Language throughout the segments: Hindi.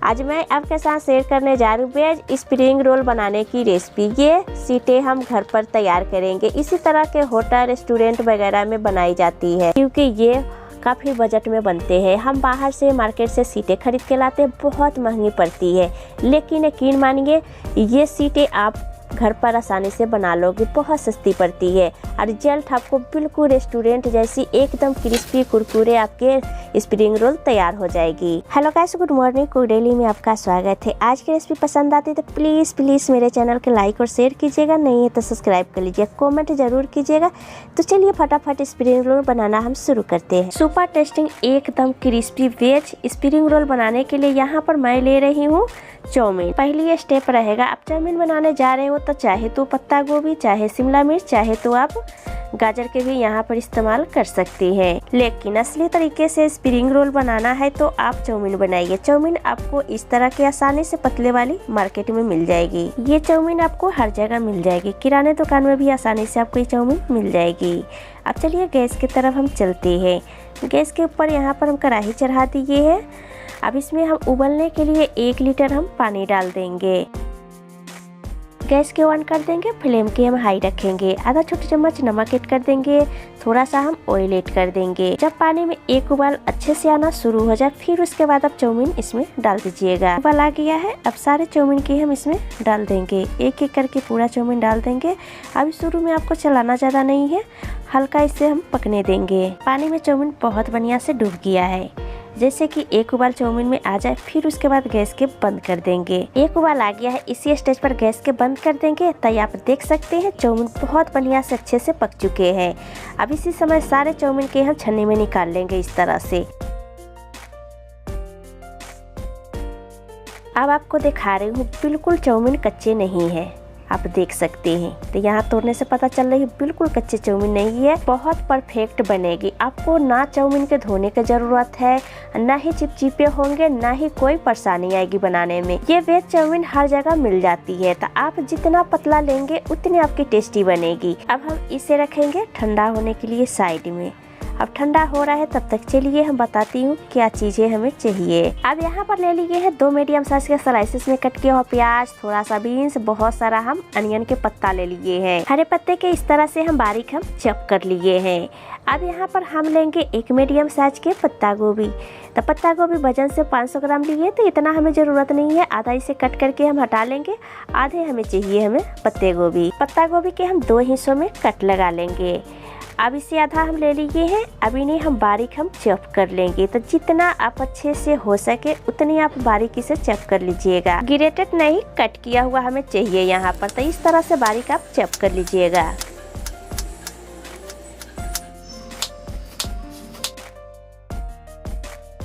आज मैं आपके साथ शेयर करने जा रही हूँ वेज स्प्रिंग रोल बनाने की रेसिपी। ये सीटें हम घर पर तैयार करेंगे। इसी तरह के होटल रेस्टोरेंट वगैरह में बनाई जाती है क्योंकि ये काफ़ी बजट में बनते हैं। हम बाहर से मार्केट से सीटें खरीद के लाते हैं, बहुत महंगी पड़ती है, लेकिन यकीन मानिए ये सीटें आप घर पर आसानी से बना लोगे, बहुत सस्ती पड़ती है और रिजल्ट आपको बिल्कुल रेस्टोरेंट जैसी एकदम क्रिस्पी कुरकुरे आपके स्प्रिंग रोल तैयार हो जाएगी। Hello guys, good morning, cook daily में आपका स्वागत है। आज की रेसिपी पसंद आती है तो प्लीज़ मेरे चैनल को लाइक और शेयर कीजिएगा, नहीं है तो सब्सक्राइब कर लीजिएगा, कॉमेंट जरूर कीजिएगा। तो चलिए फटाफट स्प्रिंग रोल बनाना हम शुरू करते हैं। सुपर टेस्टिंग एकदम क्रिस्पी वेज स्प्रिंग रोल बनाने के लिए यहाँ पर मैं ले रही हूँ चाउमीन। पहली स्टेप रहेगा, आप चाउमीन बनाने जा रहे हो तो चाहे तो पत्ता गोभी, चाहे शिमला मिर्च, चाहे तो आप गाजर के भी यहाँ पर इस्तेमाल कर सकते हैं, लेकिन असली तरीके से स्प्रिंग रोल बनाना है तो आप चाउमीन बनाइए। चाउमीन आपको इस तरह के आसानी से पतले वाली मार्केट में मिल जाएगी। ये चाउमीन आपको हर जगह मिल जाएगी, किराने दुकान में भी आसानी से आपको ये चाउमीन मिल जाएगी। अब चलिए गैस की तरफ हम चलते हैं। गैस के ऊपर यहाँ पर हम कढ़ाई चढ़ा दिए है। अब इसमें हम उबलने के लिए 1 लीटर हम पानी डाल देंगे। गैस के ऑन कर देंगे, फ्लेम के हम हाई रखेंगे। आधा छोटी चम्मच नमक ऐड कर देंगे, थोड़ा सा हम ऑयल ऐड कर देंगे। जब पानी में एक उबाल अच्छे से आना शुरू हो जाए, फिर उसके बाद आप चाउमीन इसमें डाल दीजिएगा। उबाल आ गया है, अब सारे चाउमीन के हम इसमें डाल देंगे, एक एक करके पूरा चाउमीन डाल देंगे। अभी शुरू में आपको चलाना ज्यादा नहीं है, हल्का इसे हम पकने देंगे। पानी में चाउमीन बहुत बढ़िया से डूब गया है। जैसे कि एक उबाल चाउमीन में आ जाए, फिर उसके बाद गैस के बंद कर देंगे। एक उबाल आ गया है, इसी स्टेज पर गैस के बंद कर देंगे। तो आप देख सकते हैं चाउमीन बहुत बढ़िया से अच्छे से पक चुके हैं। अब इसी समय सारे चाउमीन के हम छन्नी में निकाल लेंगे इस तरह से। अब आपको दिखा रही हूँ, बिल्कुल चाउमीन कच्चे नहीं है, आप देख सकते हैं। तो यहाँ तोड़ने से पता चल रही है बिल्कुल कच्चे चाउमीन नहीं है, बहुत परफेक्ट बनेगी। आपको ना चाउमीन के धोने की जरूरत है, ना ही चिपचिपे होंगे, ना ही कोई परेशानी आएगी बनाने में। ये वेज चाउमीन हर जगह मिल जाती है, तो आप जितना पतला लेंगे उतनी आपकी टेस्टी बनेगी। अब हम इसे रखेंगे ठंडा होने के लिए साइड में। अब ठंडा हो रहा है, तब तक चलिए हम बताती हूँ क्या चीजें हमें चाहिए। अब यहाँ पर ले लिए हैं 2 मीडियम साइज के स्लाइसेस में कट किया हुआ प्याज, थोड़ा सा बीन्स, बहुत सारा हम अनियन के पत्ता ले लिए हैं। हरे पत्ते के इस तरह से हम बारीक हम चॉप कर लिए हैं। अब यहाँ पर हम लेंगे 1 मीडियम साइज के पत्ता गोभी। तो पत्ता गोभी वजन से 500 ग्राम लिए, तो इतना हमें जरूरत नहीं है, आधा इसे कट करके हम हटा लेंगे। आधे हमें चाहिए हमें पत्ते गोभी। पत्ता गोभी के हम 2 हिस्सों में कट लगा लेंगे। अब इसे आधा हम ले लिए हैं। अब इन्हें हम बारीक हम चॉप कर लेंगे। तो जितना आप अच्छे से हो सके उतनी आप बारीकी से चॉप कर लीजिएगा। ग्रेटेड नहीं, कट किया हुआ हमें चाहिए यहाँ पर, तो इस तरह से बारीक आप चॉप कर लीजिएगा।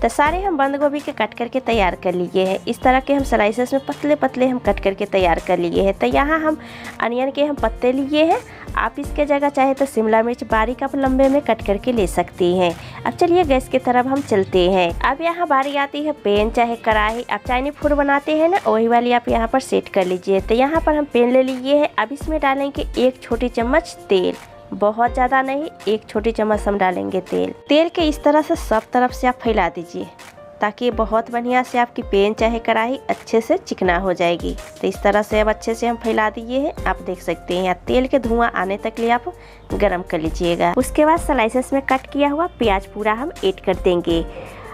तो सारे हम बंद गोभी के कट करके तैयार कर लिए हैं। इस तरह के हम स्लाइसेस में पतले पतले हम कट करके तैयार कर लिए हैं। तो यहाँ हम अनियन के हम पत्ते लिए हैं। आप इसके जगह चाहे तो शिमला मिर्च बारीक आप लंबे में कट करके ले सकती हैं। अब चलिए गैस की तरफ हम चलते हैं। अब यहाँ बारी आती है पैन चाहे कढ़ाई, आप चाइनीज फूड बनाते हैं ना, वही वाली आप यहाँ पर सेट कर लीजिए। तो यहाँ पर हम पैन ले लिए है। अब इसमें डालेंगे 1 छोटी चम्मच तेल, बहुत ज़्यादा नहीं, 1 छोटी चम्मच हम डालेंगे तेल। तेल के इस तरह से सब तरफ से आप फैला दीजिए, ताकि बहुत बढ़िया से आपकी पैन चाहे कढ़ाई अच्छे से चिकना हो जाएगी। तो इस तरह से अब अच्छे से हम फैला दिए हैं। आप देख सकते हैं यहाँ तेल के धुआं आने तक लिए आप गरम कर लीजिएगा। उसके बाद स्लाइसेस में कट किया हुआ प्याज पूरा हम ऐड कर देंगे।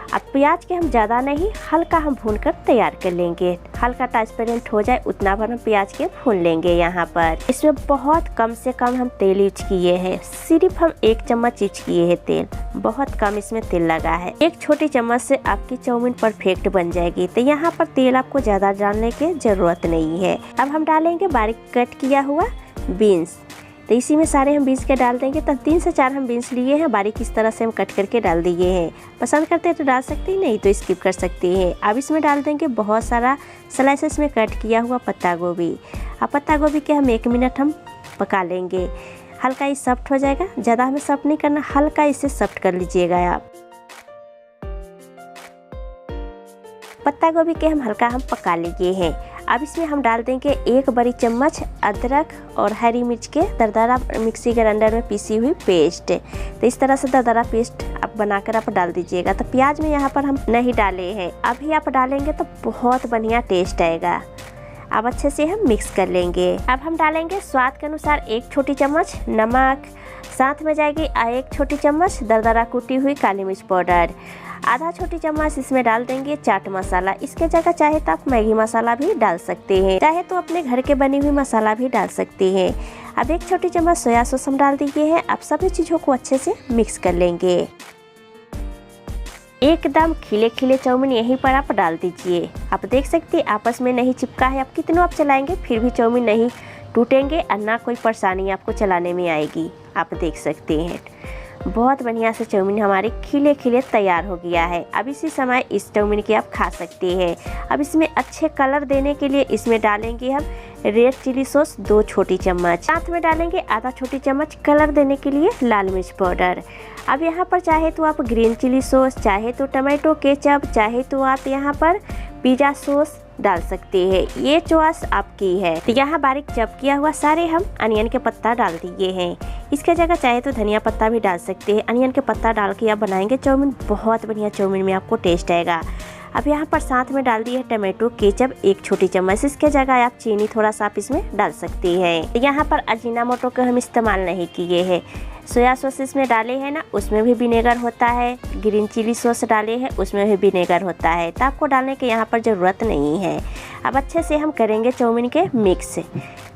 अब प्याज के हम ज़्यादा नहीं, हल्का हम भून कर तैयार कर लेंगे। हल्का ट्रांसपेरेंट हो जाए उतना भर हम प्याज के भून लेंगे। यहाँ पर इसमें बहुत कम से कम हम तेल यूज किए हैं, सिर्फ हम 1 चम्मच यूज किए हैं तेल, बहुत कम इसमें तेल लगा है। 1 छोटी चम्मच से आपकी चाउमीन परफेक्ट बन जाएगी। तो यहाँ पर तेल आपको ज़्यादा डालने की जरूरत नहीं है। अब हम डालेंगे बारीक कट किया हुआ बीन्स। तो इसी में सारे हम बीन्स के डाल देंगे। तो 3 से 4 हम बीन्स लिए हैं, बारीक इस तरह से हम कट करके डाल दिए हैं। पसंद करते हैं तो डाल सकते हैं, नहीं तो स्किप कर सकते हैं। अब इसमें डाल देंगे बहुत सारा स्लाइसेस में कट किया हुआ पत्ता गोभी। अब पत्ता गोभी के हम 1 मिनट हम पका लेंगे। हल्का ही सॉफ्ट हो जाएगा, ज़्यादा हमें सॉफ्ट नहीं करना, हल्का इसे सॉफ्ट कर लीजिएगा आप। पत्ता गोभी के हम हल्का हम पका लिए हैं। अब इसमें हम डाल देंगे 1 बड़ी चम्मच अदरक और हरी मिर्च के दरदरा मिक्सी ग्राइंडर में पीसी हुई पेस्ट। तो इस तरह से दरदरा पेस्ट आप बनाकर आप डाल दीजिएगा। तो प्याज में यहाँ पर हम नहीं डाले हैं, अभी आप डालेंगे तो बहुत बढ़िया टेस्ट आएगा। अब अच्छे से हम मिक्स कर लेंगे। अब हम डालेंगे स्वाद के अनुसार 1 छोटी चम्मच नमक, साथ में जाएगी 1 छोटी चम्मच दरदरा कुटी हुई काली मिर्च पाउडर, आधा छोटी चम्मच इसमें डाल देंगे चाट मसाला। इसके जगह चाहे तो आप मैगी मसाला भी डाल सकते हैं, चाहे तो अपने घर के बनी हुई मसाला भी डाल सकते हैं। अब 1 छोटी चम्मच सोया सॉस हम डाल दिए हैं। अब सभी चीज़ों को अच्छे से मिक्स कर लेंगे। एकदम खिले खिले चाउमीन यहीं पर आप डाल दीजिए। आप देख सकते हैं आपस में नहीं चिपका है। आप कितनों आप चलाएंगे फिर भी चाउमीन नहीं टूटेंगे और ना कोई परेशानी आपको चलाने में आएगी। आप देख सकते हैं बहुत बढ़िया से चाउमीन हमारे खिले खिले तैयार हो गया है। अब इसी समय इस चाउमीन के आप खा सकते हैं। अब इसमें अच्छे कलर देने के लिए इसमें डालेंगे हम रेड चिली सॉस 2 छोटी चम्मच, साथ में डालेंगे आधा छोटी चम्मच कलर देने के लिए लाल मिर्च पाउडर। अब यहाँ पर चाहे तो आप ग्रीन चिली सॉस, चाहे तो टमाटो केचप, चाहे तो आप यहाँ पर पिज़्ज़ा सॉस डाल सकते हैं, ये चॉइस आपकी है। तो यहाँ बारीक चॉप किया हुआ सारे हम अनियन के पत्ता डाल दिए हैं। इसके जगह चाहे तो धनिया पत्ता भी डाल सकते हैं। अनियन के पत्ता डाल के आप बनाएंगे चाउमीन, बहुत बढ़िया चाउमीन में आपको टेस्ट आएगा। अब यहाँ पर साथ में डाल दिए टमाटो केचप 1 छोटी चम्मच। इसके जगह आप चीनी थोड़ा सा आप इसमें डाल सकते हैं। यहाँ पर अजीनामोटो का हम इस्तेमाल नहीं किए हैं। सोया सॉस इसमें डाले हैं ना, उसमें भी विनेगर होता है। ग्रीन चिली सॉस डाले हैं, उसमें भी विनेगर होता है, तो आपको डालने की यहाँ पर ज़रूरत नहीं है। अब अच्छे से हम करेंगे चाउमीन के मिक्स।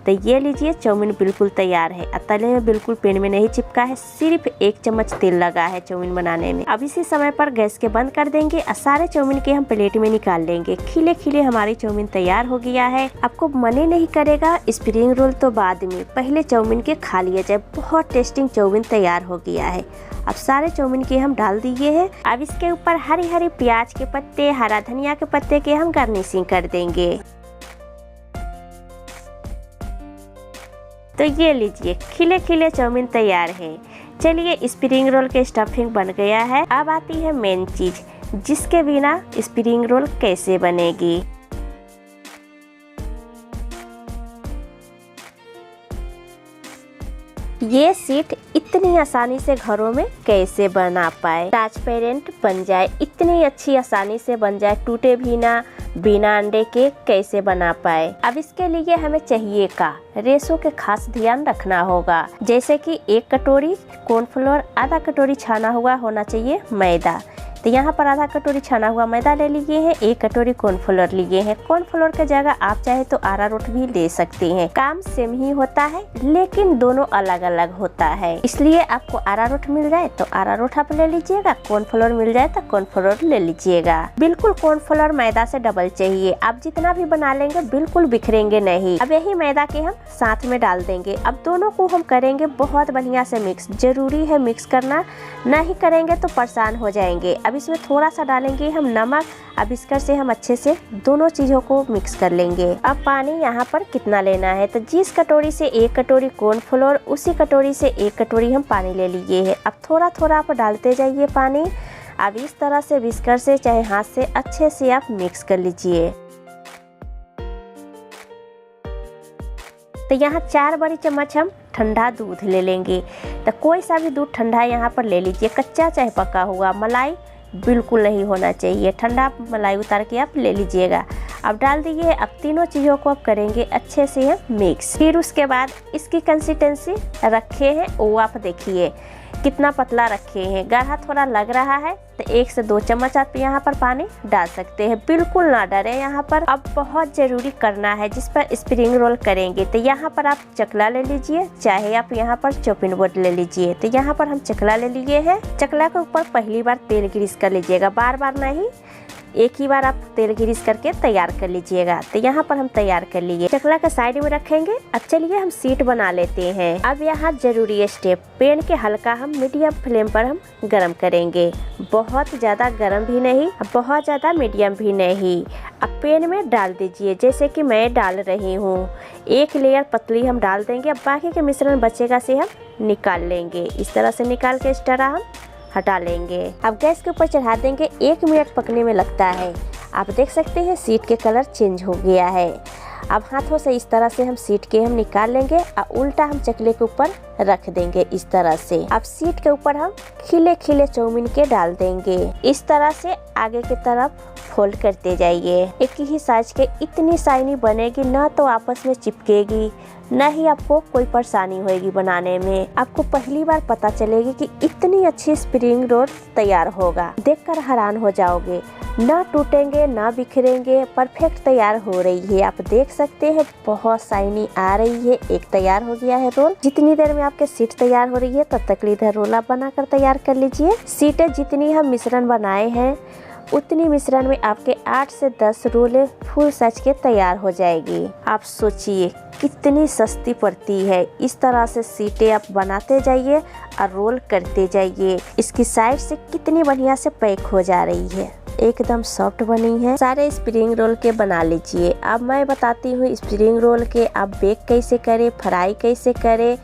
तो ये लीजिए चाउमीन बिल्कुल तैयार है। तले में बिल्कुल पेन में नहीं चिपका है, सिर्फ 1 चम्मच तेल लगा है चाउमीन बनाने में। अब इसी समय पर गैस के बंद कर देंगे और सारे चाउमीन के हम प्लेट में निकाल लेंगे। खिले खिले हमारी चाउमीन तैयार हो गया है। आपको मन ही नहीं करेगा स्प्रिंग रोल तो बाद में, पहले चाउमीन के खा लिया जाए। बहुत टेस्टिंग चाउमीन तैयार हो गया है। अब सारे चाउमीन के हम डाल दिए हैं। अब इसके ऊपर हरी हरी प्याज के पत्ते, हरा धनिया के पत्ते के हम गार्निशिंग कर देंगे। तो ये लीजिए खिले खिले चाउमीन तैयार है। चलिए स्प्रिंग रोल के स्टफिंग बन गया है। अब आती है मेन चीज, जिसके बिना स्प्रिंग रोल कैसे बनेगी। ये शीट इतनी आसानी से घरों में कैसे बना पाए, ट्रांसपेरेंट बन जाए, इतनी अच्छी आसानी से बन जाए, टूटे भी ना, बिना अंडे के कैसे बना पाए। अब इसके लिए हमें चाहिए का रेशो के खास ध्यान रखना होगा। जैसे कि 1 कटोरी कॉर्नफ्लोर, आधा कटोरी छाना हुआ होना चाहिए मैदा। तो यहाँ पर आधा कटोरी छाना हुआ मैदा ले लिए हैं, 1 कटोरी कॉर्नफ्लोर लिए हैं। कॉर्नफ्लोर की जगह आप चाहे तो अरारोट भी ले सकते हैं। काम सेम ही होता है लेकिन दोनों अलग अलग होता है, इसलिए आपको अरारोट मिल जाए तो अरारोट आप ले लीजिएगा, कॉर्नफ्लोर मिल जाए तो कॉर्नफ्लोर ले लीजिएगा। बिल्कुल कॉर्नफ्लोर मैदा से डबल चाहिए। आप जितना भी बना लेंगे बिल्कुल बिखरेंगे नहीं। अब यही मैदा के हम साथ में डाल देंगे। अब दोनों को हम करेंगे बहुत बढ़िया से मिक्स। जरूरी है मिक्स करना, नहीं करेंगे तो परेशान हो जाएंगे। अब इसमें थोड़ा सा डालेंगे हम नमक। अब इसकर से हम अच्छे से दोनों चीजों को मिक्स कर लेंगे। अब पानी यहाँ पर कितना लेना है, तो जिस कटोरी से 1 कटोरी कॉर्नफ्लोर, उसी कटोरी से 1 कटोरी हम पानी ले लिए है। अब थोड़ा थोड़ा आप डालते जाइए पानी। अब इस तरह से विस्कर से चाहे हाथ से अच्छे से आप मिक्स कर लीजिए। तो यहाँ 4 बड़ी चम्मच हम ठंडा दूध ले लेंगे। तो कोई सा भी दूध ठंडा यहाँ पर ले लीजिए, कच्चा चाहे पका हुआ। मलाई बिल्कुल नहीं होना चाहिए, ठंडा मलाई उतार के आप ले लीजिएगा। अब डाल दिए। अब तीनों चीज़ों को आप करेंगे अच्छे से हम मिक्स। फिर उसके बाद इसकी कंसिस्टेंसी रखे हैं वो आप देखिए कितना पतला रखे हैं। गाढ़ा थोड़ा लग रहा है तो 1 से 2 चम्मच आप यहाँ पर पानी डाल सकते हैं। बिल्कुल ना डरे यहाँ पर। अब बहुत जरूरी करना है जिस पर स्प्रिंग रोल करेंगे। तो यहाँ पर आप चकला ले लीजिए, चाहे आप यहाँ पर चॉपिंग बोर्ड ले लीजिए। तो यहाँ पर हम चकला ले लिए हैं। चकला के ऊपर पहली बार तेल ग्रीस कर लीजिएगा, बार बार नहीं, एक ही बार आप तेल ग्रीस करके तैयार कर लीजिएगा। तो यहाँ पर हम तैयार कर लिए। चकला के साइड में रखेंगे। अब चलिए हम शीट बना लेते हैं। अब यहाँ जरूरी स्टेप, पैन के हल्का हम मीडियम फ्लेम पर हम गरम करेंगे। बहुत ज़्यादा गरम भी नहीं, बहुत ज़्यादा मीडियम भी नहीं। अब पैन में डाल दीजिए जैसे कि मैं डाल रही हूँ। 1 लेयर पतली हम डाल देंगे। अब बाकी के मिश्रण बचेगा से हम निकाल लेंगे। इस तरह से निकाल के इस तरह हम हटा लेंगे। अब गैस के ऊपर चढ़ा देंगे। 1 मिनट पकने में लगता है। आप देख सकते हैं शीट के कलर चेंज हो गया है। अब हाथों से इस तरह से हम सीट के हम निकाल लेंगे और उल्टा हम चकले के ऊपर रख देंगे इस तरह से। अब सीट के ऊपर हम खिले खिले चाउमीन के डाल देंगे। इस तरह से आगे की तरफ फोल्ड करते जाइए। एक ही साइज के इतनी शाइनी बनेगी, ना तो आपस में चिपकेगी, न ही आपको कोई परेशानी होगी बनाने में। आपको पहली बार पता चलेगी कि इतनी अच्छी स्प्रिंग रोल तैयार होगा। देखकर हैरान हो जाओगे, ना टूटेंगे ना बिखरेंगे, परफेक्ट तैयार हो रही है। आप देख सकते हैं बहुत शाइनी आ रही है। एक तैयार हो गया है रोल। जितनी देर में आपके सीट तैयार हो रही है तब तक इधर रोल आप बनाकर तैयार कर लीजिए। सीटें जितनी हम मिश्रण बनाए हैं उतनी मिश्रण में आपके 8 से 10 रोलें फुल सच के तैयार हो जाएगी। आप सोचिए कितनी सस्ती पड़ती है। इस तरह से सीटें आप बनाते जाइए और रोल करते जाइए। इसकी साइड से कितनी बढ़िया से पैक हो जा रही है, एकदम सॉफ्ट बनी है। सारे स्प्रिंग रोल के बना लीजिए। अब मैं बताती हूँ स्प्रिंग रोल के आप बेक कैसे करें, फ्राई कैसे करें,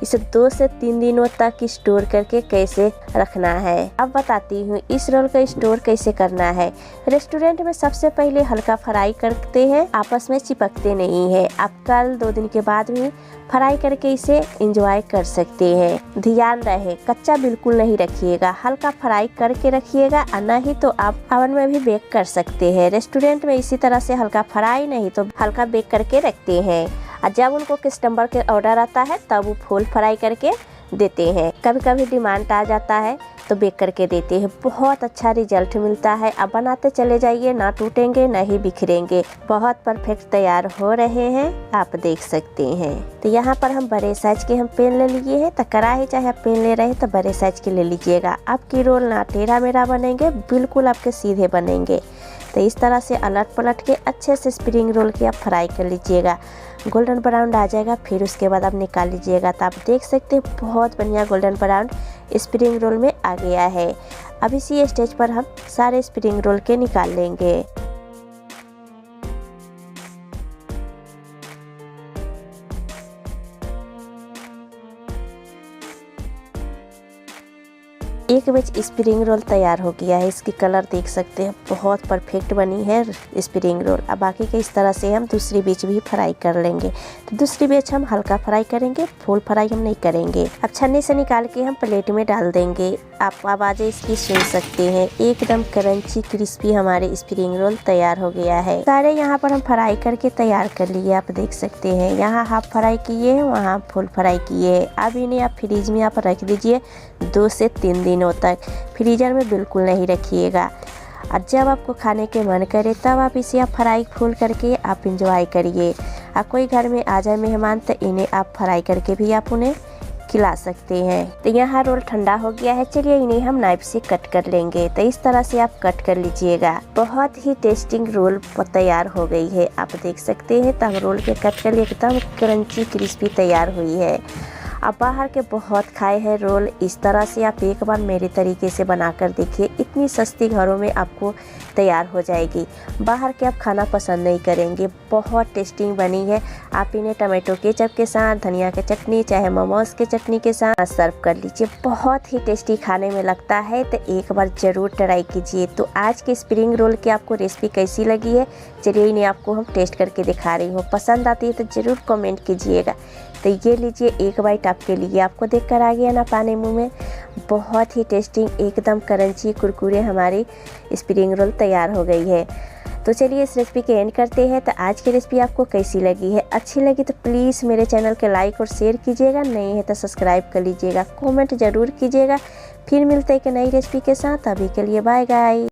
इसे 2 से 3 दिनों तक स्टोर करके कैसे रखना है। अब बताती हूँ इस रोल का स्टोर कैसे करना है। रेस्टोरेंट में सबसे पहले हल्का फ्राई करते हैं, आपस में चिपकते नहीं है। आप कल 2 दिन के बाद भी फ्राई करके इसे एंजॉय कर सकते हैं। ध्यान रहे कच्चा बिल्कुल नहीं रखिएगा, हल्का फ्राई करके रखिएगा, और नहीं तो आप ओवन में भी बेक कर सकते हैं। रेस्टोरेंट में इसी तरह से हल्का फ्राई नहीं तो हल्का बेक करके रखते हैं, और जब उनको कस्टमर के ऑर्डर आता है तब वो फुल फ्राई करके देते हैं। कभी कभी डिमांड आ जाता है तो बेक करके देते हैं। बहुत अच्छा रिजल्ट मिलता है। अब बनाते चले जाइए, ना टूटेंगे ना ही बिखरेंगे। बहुत परफेक्ट तैयार हो रहे हैं, आप देख सकते हैं। तो यहाँ पर हम बड़े साइज के हम पेन ले लिए हैं। तो कढ़ाई चाहे आप पेन ले रहे हैं तो बड़े साइज के ले लीजिएगा। आपकी रोल ना टेढ़ा मेढ़ा बनेंगे, बिल्कुल आपके सीधे बनेंगे। तो इस तरह से अलट पलट के अच्छे से स्प्रिंग रोल के आप फ्राई कर लीजिएगा। गोल्डन ब्राउन आ जाएगा, फिर उसके बाद आप निकाल लीजिएगा। तो आप देख सकते हैं बहुत बढ़िया गोल्डन ब्राउन स्प्रिंग रोल में आ गया है। अब इसी स्टेज पर हम सारे स्प्रिंग रोल के निकाल लेंगे। एक बैच स्प्रिंग रोल तैयार हो गया है। इसकी कलर देख सकते हैं, बहुत परफेक्ट बनी है स्प्रिंग रोल। अब बाकी के इस तरह से हम दूसरी बैच भी फ्राई कर लेंगे। तो दूसरी बैच हम हल्का फ्राई करेंगे, फुल फ्राई हम नहीं करेंगे। अब छन्नी से निकाल के हम प्लेट में डाल देंगे। आप आवाज़ें इसकी सुन सकते हैं, एकदम क्रंची क्रिस्पी हमारे स्प्रिंग रोल तैयार हो गया है। सारे यहाँ पर हम फ्राई करके तैयार कर लिए। आप देख सकते हैं यहाँ हाफ फ्राई किए हैं, वहाँ फुल फ्राई किए हैं। अब इन्हें आप फ्रिज में आप रख दीजिए 2 से 3 दिनों तक। फ्रीजर में बिल्कुल नहीं रखिएगा। और जब आपको खाने के मन करे तब आप इसे आप फ्राई फुल करके आप इंजॉय करिए। और कोई घर में आ जाए मेहमान तो इन्हें आप फ्राई करके भी आप उन्हें खिला सकते हैं। तो यहाँ रोल ठंडा हो गया है, चलिए इन्हें हम नाइफ से कट कर लेंगे। तो इस तरह से आप कट कर लीजिएगा। बहुत ही टेस्टिंग रोल तैयार हो गई है, आप देख सकते हैं। तब रोल के कट कर लिए, एकदम क्रंची क्रिस्पी तैयार हुई है। आप बाहर के बहुत खाए हैं रोल, इस तरह से आप एक बार मेरे तरीके से बनाकर देखिए। इतनी सस्ती घरों में आपको तैयार हो जाएगी। बाहर के आप खाना पसंद नहीं करेंगे, बहुत टेस्टिंग बनी है। आप इन्हें टमाटो केचप के साथ, धनिया की चटनी, चाहे मोमोज के चटनी के साथ सर्व कर लीजिए। बहुत ही टेस्टी खाने में लगता है, तो एक बार ज़रूर ट्राई कीजिए। तो आज के स्प्रिंग रोल की आपको रेसिपी कैसी लगी है, चलिए इन्हें आपको हम टेस्ट करके दिखा रही हूँ। पसंद आती है तो ज़रूर कमेंट कीजिएगा। तो ये लीजिए, एक बाइट आपके लिए। आपको देखकर आ गया ना पानी मुंह में। बहुत ही टेस्टिंग, एकदम क्रंची कुरकुरे हमारी स्प्रिंग रोल तैयार हो गई है। तो चलिए इस रेसिपी के एंड करते हैं। तो आज की रेसिपी आपको कैसी लगी है, अच्छी लगी तो प्लीज़ मेरे चैनल के लाइक और शेयर कीजिएगा। नहीं है तो सब्सक्राइब कर लीजिएगा, कमेंट ज़रूर कीजिएगा। फिर मिलते हैं एक नई रेसिपी के साथ। अभी के लिए बाय गाइस।